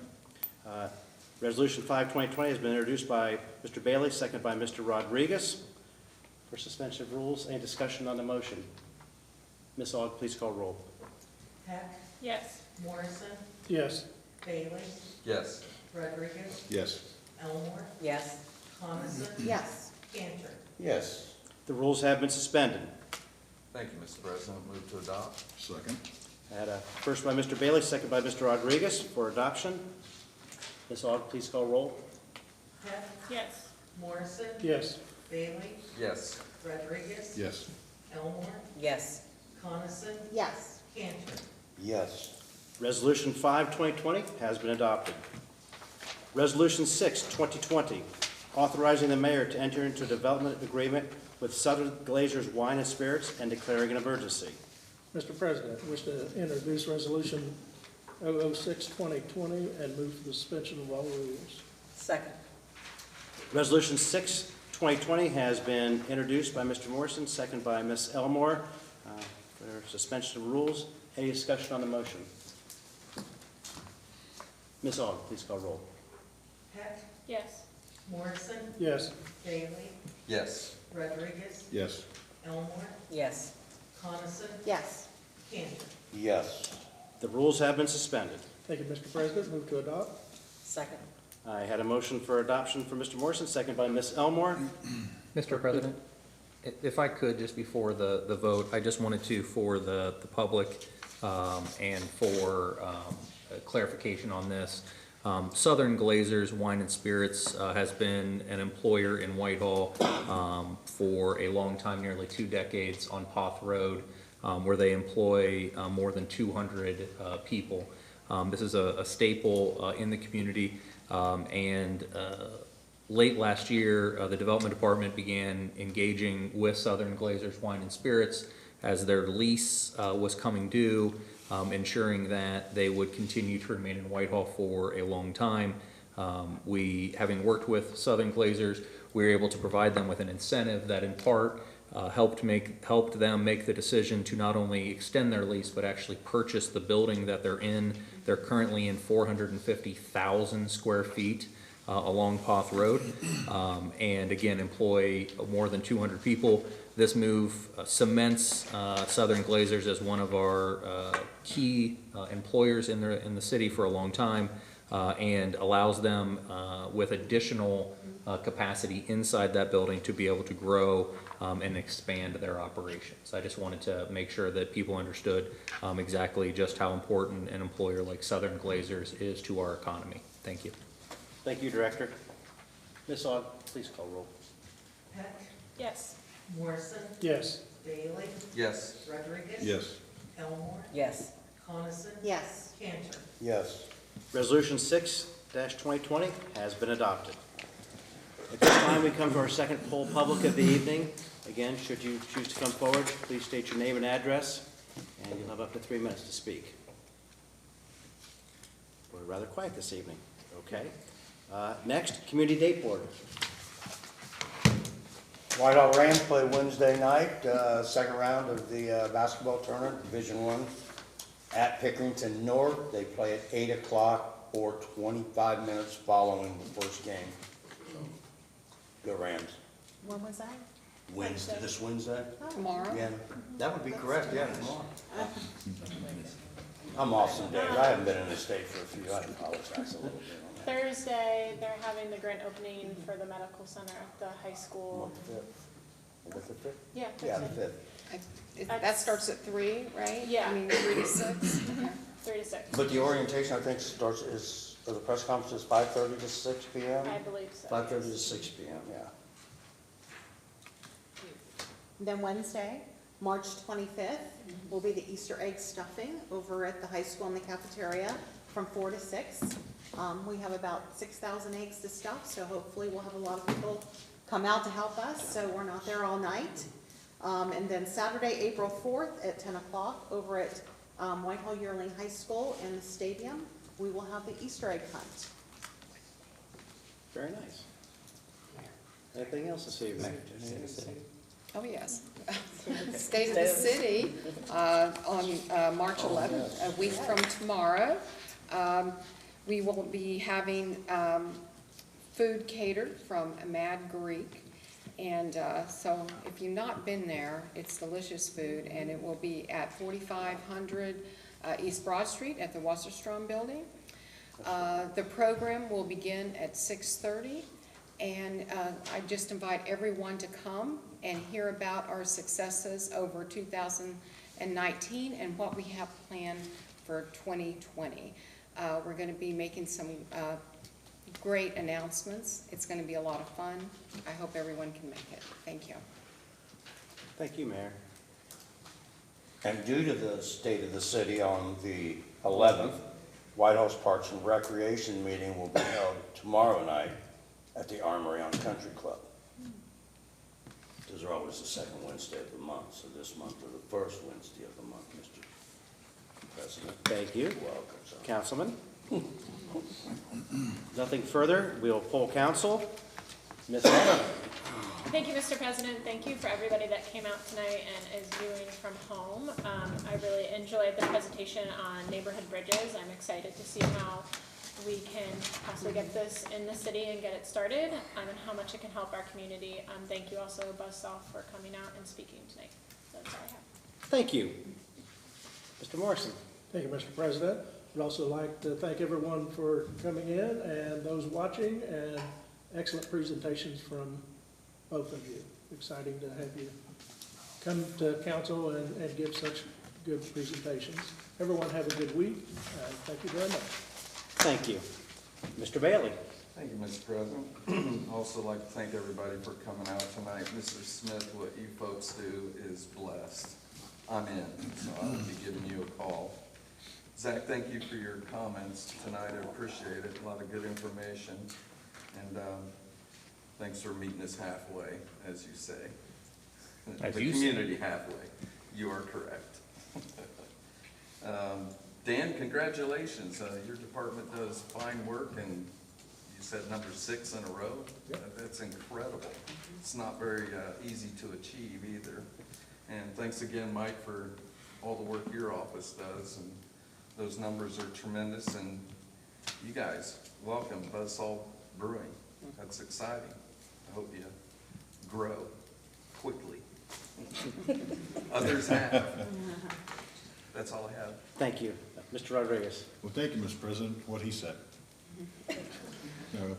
Resolution 5/2020 has been introduced by Mr. Bailey, seconded by Mr. Rodriguez for suspension of rules. Any discussion on the motion? Ms. Aug, please call roll. Heck, Yes. Morrison, Yes. Bailey, Yes. Rodriguez, Yes. Elmore, Yes. Coniston, Yes. Cantor. Yes. The rules have been suspended. Thank you, Mr. President. Move to adopt. Second? I had a first by Mr. Bailey, second by Mr. Rodriguez for adoption. Ms. Aug, please call roll. Heck, Yes. Morrison, Yes. Bailey, Yes. Rodriguez, Yes. Elmore, Yes. Coniston, Yes. Cantor. Yes. Resolution 5/2020 has been adopted. Resolution 6/2020, authorizing the mayor to enter into a development agreement with Southern Glazers Wine and Spirits and declaring an emergency. Mr. President, I wish to introduce Resolution 006/2020 and move for the suspension of all rules. Second. Resolution 6/2020 has been introduced by Mr. Morrison, second by Ms. Elmore for suspension of rules. Any discussion on the motion? Ms. Aug, please call roll. Heck, Yes. Morrison, Yes. Bailey, Yes. Rodriguez, Yes. Elmore, Yes. Coniston, Yes. Cantor. Yes. The rules have been suspended. Thank you, Mr. President. Move to adopt. Second. I had a motion for adoption for Mr. Morrison, second by Ms. Elmore. Mr. President, if I could, just before the vote, I just wanted to, for the public and for clarification on this, Southern Glazers Wine and Spirits has been an employer in Whitehall for a long time, nearly 2 decades on Poth Road, where they employ more than 200 people. This is a staple in the community, and late last year, the Development Department began engaging with Southern Glazers Wine and Spirits as their lease was coming due, ensuring that they would continue to remain in Whitehall for a long time. Having worked with Southern Glazers, we were able to provide them with an incentive that in part helped them make the decision to not only extend their lease, but actually purchase the building that they're in. They're currently in 450,000 square feet along Poth Road, and again, employ more than 200 people. This move cements Southern Glazers as one of our key employers in the city for a long time, and allows them with additional capacity inside that building to be able to grow and expand their operations. I just wanted to make sure that people understood exactly just how important an employer like Southern Glazers is to our economy. Thank you. Thank you, Director. Ms. Aug, please call roll. Heck, Yes. Morrison, Yes. Bailey, Yes. Rodriguez. Yes. Elmore, Yes. Coniston. Yes. Cantor. Yes. Resolution 6/2020 has been adopted. At this time, we come to our second poll public of the evening. Again, should you choose to come forward, please state your name and address, and you'll have up to 3 minutes to speak. We're rather quiet this evening. Okay. Next, Community Date Board. Whitehall Rams play Wednesday night, second round of the basketball tournament, Division I, at Pickerington North. They play at 8 o'clock report 25 minutes following the first game. So, go Rams. When was that? Wednesday, this Wednesday? Tomorrow? Yeah, that would be correct, yeah, tomorrow. I'm off some days. I haven't been in the state for a few, I apologize a little bit on that. Thursday, they're having the grand opening for the medical center at the high school. What, the 5th? Yeah, Yeah, the Thursday. 5th. That starts at 3, right? Yeah. I mean, 3 to 6? Okay. 3 to 6. But the orientation, I think, or the press conference is 5:30 to 6 p.m.? I believe so. 5:30 to 6 p.m., yeah. Then Wednesday, March 25th, will be the Easter egg stuffing over at the high school in the cafeteria from 4 to 6. We have about 6,000 eggs to stuff, so hopefully we'll have a lot of people come out to help us, so we're not there all night. And then Saturday, April 4th at 10 o'clock over at Whitehall Yearling High School in the stadium, we will have the Easter egg hunt. Very nice. Anything else this evening? Oh, yes. State of the City, on March 11th, a week from tomorrow. We will be having food catered from Mad Greek. And so if you've not been there, it's delicious food, and it will be at 4500 East Broad Street at the Wasserstrom Building. The program will begin at 6:30, and I just invite everyone to come and hear about our successes over 2019 and what we have planned for 2020. We're going to be making some great announcements. It's going to be a lot of fun. I hope everyone can make it. Thank you. Thank you, Mayor. And due to the state of the city on the 11th, Whitehall's Parks and Recreation meeting will be held tomorrow night at the Armory on Country Club. Those are always the second Wednesday of the month, so this month are the first Wednesday of the month, Mr. President. Thank you. You're welcome, sir. Councilman? Nothing further. We'll poll council. Ms. Hannah? Thank you, Mr. President. Thank you for everybody that came out tonight and is viewing from home. I really enjoyed the presentation on neighborhood bridges. I'm excited to see how we can possibly get this in the city and get it started, and how much it can help our community. Thank you also, Buzzsaw, for coming out and speaking tonight. That's all I have. Thank you. Mr. Morrison? Thank you, Mr. President. I'd also like to thank everyone for coming in and those watching, and excellent presentations from both of you. Exciting to have you come to council and give such good presentations. Everyone have a good week, and thank you very much. Thank you. Mr. Bailey? Thank you, Mr. President. Also like to thank everybody for coming out tonight. Mr. Smith, what you folks do is blessed. I'm in, so I will be giving you a call. Zach, thank you for your comments tonight. I appreciate it. A lot of good information. And thanks for meeting us halfway, as you say. As the you say. community halfway. You are correct. Dan, congratulations. Your department does fine work, and you said number 6 in a row. That's incredible. It's not very easy to achieve either. And thanks again, Mike, for all the work your office does. And those numbers are tremendous. And you guys, welcome, Buzzsaw Brewing. That's exciting. I hope you grow quickly. Others have. That's all I have. Thank you. Mr. Rodriguez? Well, thank you, Mr. President, what he said.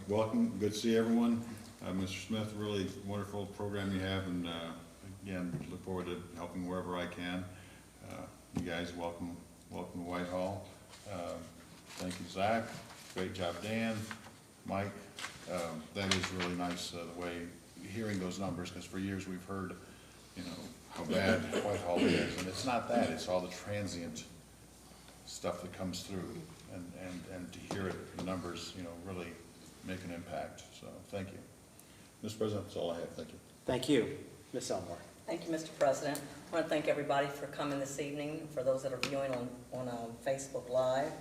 Welcome, good to see everyone. Mr. Smith, really wonderful program you have, and again, look forward to helping wherever I can. You guys, welcome to Whitehall. Thank you, Zach. Great job, Dan, Mike. That is really nice, the way, hearing those numbers, because for years we've heard, you know, how bad Whitehall is, and it's not that, it's all the transient stuff that comes through, and to hear it, the numbers, you know, really make an impact, so thank you. Mr. President, that's all I have, thank you. Thank you. Ms. Elmore? Thank you, Mr. President. I want to thank everybody for coming this evening. For those that are viewing on Facebook Live,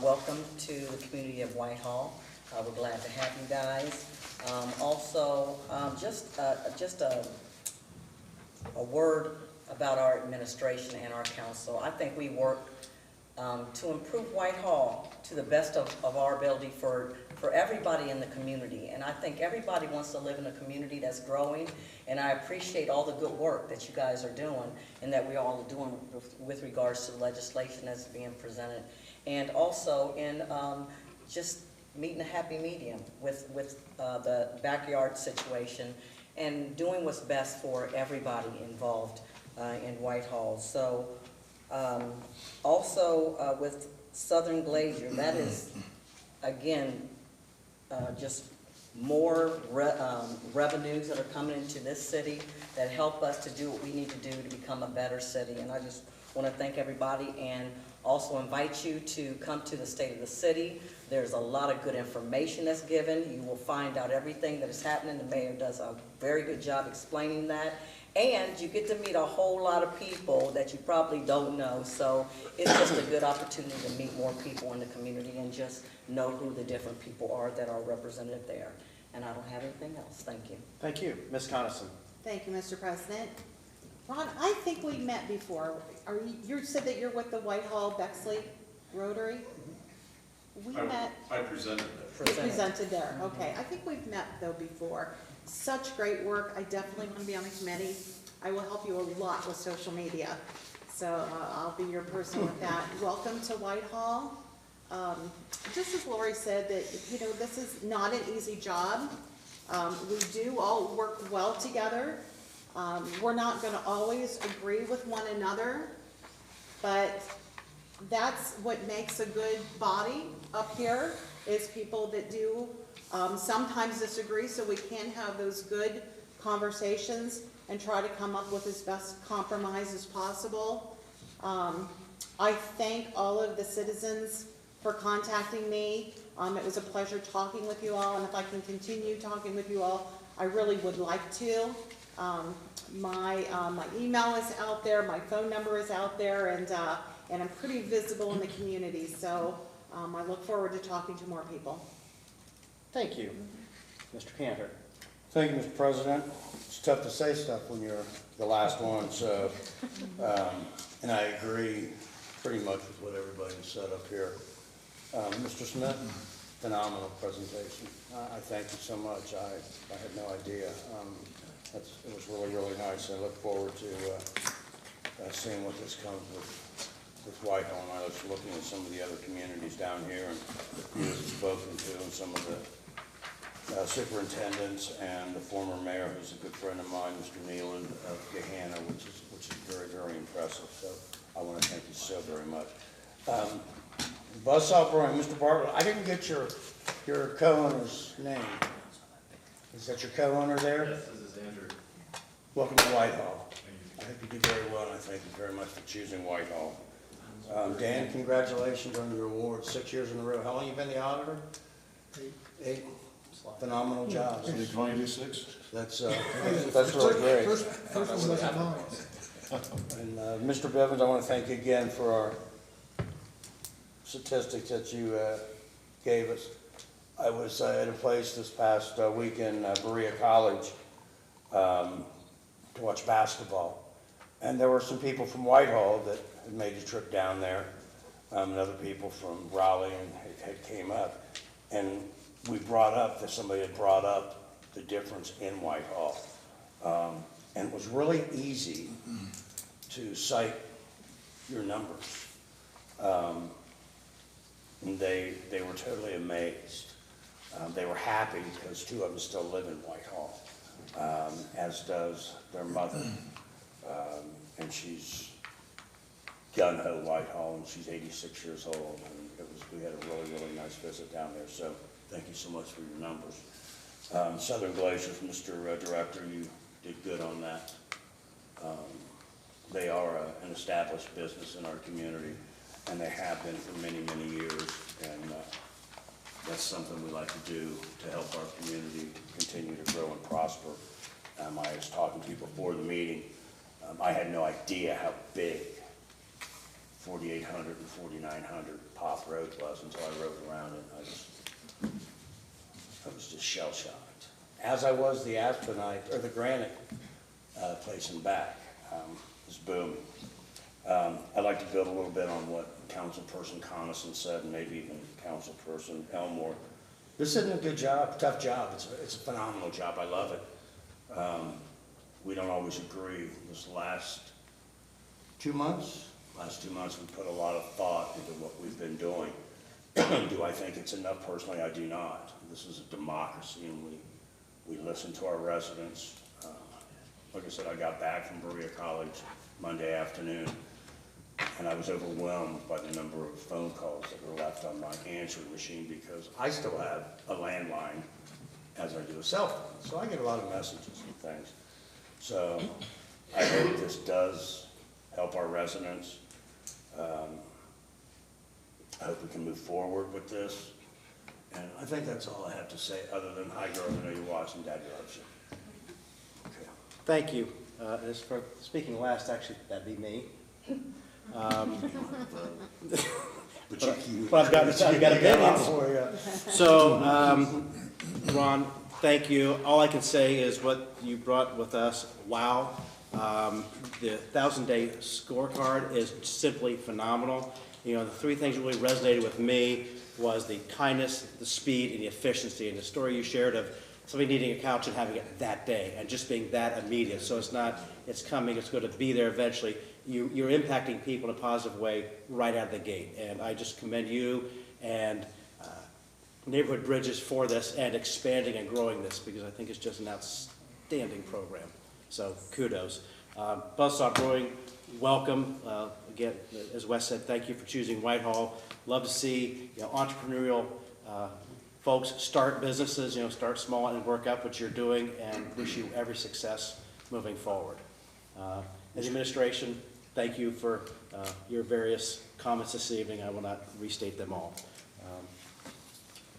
welcome to the community of Whitehall. We're glad to have you guys. Also, just a word about our administration and our council. I think we work to improve Whitehall to the best of our ability for everybody in the community. And I think everybody wants to live in a community that's growing, and I appreciate all the good work that you guys are doing and that we all are doing with regards to the legislation that's being presented. And also in just meeting a happy medium with the backyard situation and doing what's best for everybody involved in Whitehall. So also with Southern Glacier, that is, again, just more revenues that are coming into this city that help us to do what we need to do to become a better city. And I just want to thank everybody and also invite you to come to the State of the City. There's a lot of good information that's given. You will find out everything that is happening. The mayor does a very good job explaining that. And you get to meet a whole lot of people that you probably don't know. So it's just a good opportunity to meet more people in the community and just know who the different people are that are represented there. And I don't have anything else. Thank you. Thank you. Ms. Coniston. Thank you, Mr. President. Ron, I think we met before. You said that you're with the Whitehall Bexley Rotary? We met. I presented that. You presented there, okay. I think we've met though before. Such great work. I definitely want to be on the committee. I will help you a lot with social media. So I'll be your person with that. Welcome to Whitehall. Just as Lori said, that, you know, this is not an easy job. We do all work well together. We're not going to always agree with one another, but that's what makes a good body up here, is people that do sometimes disagree, so we can have those good conversations and try to come up with as best compromise as possible. I thank all of the citizens for contacting me. It was a pleasure talking with you all, and if I can continue talking with you all, I really would like to. My email is out there, my phone number is out there, and I'm pretty visible in the community, so I look forward to talking to more people. Thank you. Mr. Cantor. Thank you, Mr. President. It's tough to say stuff when you're the last one, so, and I agree pretty much with what everybody said up here. Mr. Smith, phenomenal presentation. I thank you so much. I had no idea. It was really, really nice. I look forward to seeing what this comes with Whitehall. And I was looking at some of the other communities down here and who you've spoken to, and some of the superintendents and the former mayor, who's a good friend of mine, Mr. Nealon of Gahanna, which is very, very impressive. So I want to thank you so very much. Buzzsaw Brewing, Mr. Bartlett, I didn't get your co-owner's name. Is that your co-owner there? Yes, this is Andrew. Welcome to Whitehall. I hope you do very well, and I thank you very much for choosing Whitehall. Dan, congratulations on your award, 6 years in a row. How long you been the auditor? 8. Phenomenal job. Are you trying to do 6? That's really great. First one wasn't mine. And Mr. Bivens, I want to thank you again for our statistics that you gave us. I was at a place this past week in Berea College to watch basketball. And there were some people from Whitehall that had made a trip down there, and other people from Raleigh and had came up. And we brought up, that somebody had brought up the difference in Whitehall. And it was really easy to cite your numbers. And they were totally amazed. They were happy because 2 of them still live in Whitehall, as does their mother. And she's gun-ho Whitehall, and she's 86 years old. And we had a really, really nice visit down there. So thank you so much for your numbers. Southern Glaciers, Mr. Director, you did good on that. They are an established business in our community, and they have been for many, many years. And that's something we like to do to help our community continue to grow and prosper. I was talking to you before the meeting. I had no idea how big 4,800 and 4,900 Pop Road was until I rode around it. I was just shell-shocked. As I was the Aspenite, or the Granite place in back. It was booming. I'd like to build a little bit on what Councilperson Coniston said, and maybe even Councilperson Elmore. This isn't a good job, tough job. It's a phenomenal job. I love it. We don't always agree. This last 2 months, we put a lot of thought into what we've been doing. Do I think it's enough? Personally, I do not. This is a democracy, and we listen to our residents. Like I said, I got back from Berea College Monday afternoon, and I was overwhelmed by the number of phone calls that were left on my answering machine, because I still have a landline as I do a cell phone. So I get a lot of messages and things. So I hope this does help our residents. I hope we can move forward with this. And I think that's all I have to say, other than, hi girl, I know you're watching, Daddy loves you. Okay. Thank you. As for speaking last, actually, that'd be me. But I've got opinions. So, Ron, thank you. All I can say is what you brought with us, wow. The 1,000-day scorecard is simply phenomenal. You know, the three things that really resonated with me was the kindness, the speed, and the efficiency. And the story you shared of somebody needing a couch and having it that day, and just being that immediate. So it's not, it's coming, it's going to be there eventually. You're impacting people in a positive way right out of the gate. And I just commend you and Neighborhood Bridges for this, and expanding and growing this, because I think it's just an outstanding program. So kudos. Buzzsaw Brewing, welcome. Again, as Wes said, thank you for choosing Whitehall. Love to see, you know, entrepreneurial folks start businesses, you know, start small and work up what you're doing, and wish you every success moving forward. As administration, thank you for your various comments this evening. I will not restate them all.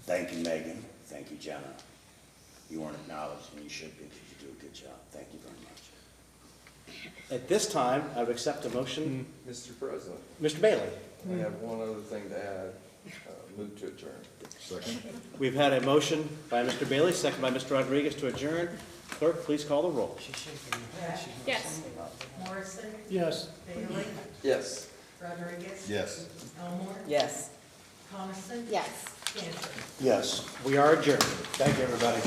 Thank you, Megan. Thank you, Jenna. You weren't acknowledged, and you should be, because you do a good job. Thank you very much. At this time, I would accept a motion. Mr. President, Mr. Bailey. I have one other thing to add. Move to adjourn. Second. We've had a motion by Mr. Bailey, second by Mr. Rodriguez to adjourn. Clerk, please call the roll. Beck, Yes. Morrison, Yes. Bailey, Yes. Rodriguez. Yes. Elmore, Yes. Coniston. Yes. Cantor. Yes. We are adjourned. Thank you, everybody.